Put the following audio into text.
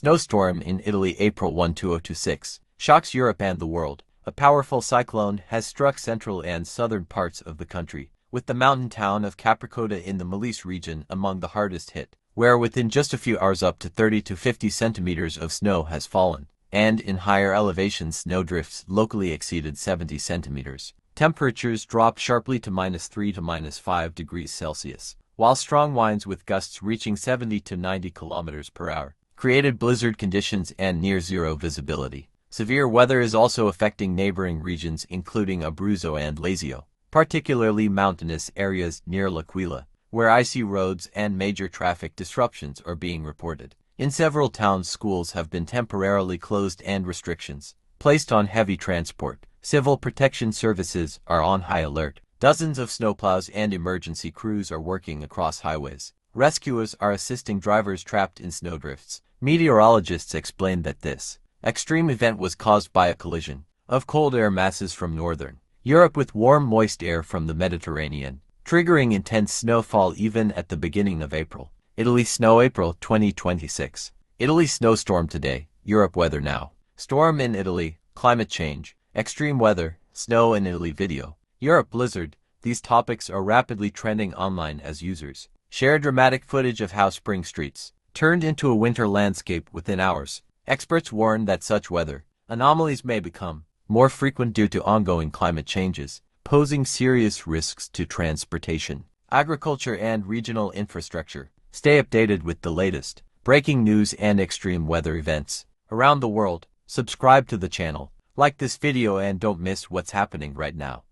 Snowstorm in Italy April 1, 2026, shocks Europe and the world. A powerful cyclone has struck central and southern parts of the country, with the mountain town of Capricoda in the Molise region among the hardest hit, where within just a few hours up to 30 to 50 centimeters of snow has fallen, and in higher elevations snowdrifts locally exceeded 70 centimeters. Temperatures dropped sharply to -3 to -5 degrees Celsius, while strong winds with gusts reaching 70 to 90 kilometers per hour created blizzard conditions and near-zero visibility. Severe weather is also affecting neighboring regions including Abruzzo and Lazio, particularly mountainous areas near L'Aquila, where icy roads and major traffic disruptions are being reported. In several towns, schools have been temporarily closed and restrictions placed on heavy transport. Civil protection services are on high alert. Dozens of snowplows and emergency crews are working across highways. Rescuers are assisting drivers trapped in snowdrifts. Meteorologists explained that this extreme event was caused by a collision of cold air masses from northern Europe with warm, moist air from the Mediterranean, triggering intense snowfall even at the beginning of April. Italy snow April 2026. Italy snowstorm today. Europe weather now. Storm in Italy, climate change, extreme weather, snow in Italy video. Europe blizzard. These topics are rapidly trending online as users share dramatic footage of how spring streets turned into a winter landscape within hours. Experts warn that such weather anomalies may become more frequent due to ongoing climate changes, posing serious risks to transportation, agriculture, and regional infrastructure. Stay updated with the latest breaking news and extreme weather events around the world. Subscribe to the channel, like this video, and don't miss what's happening right now.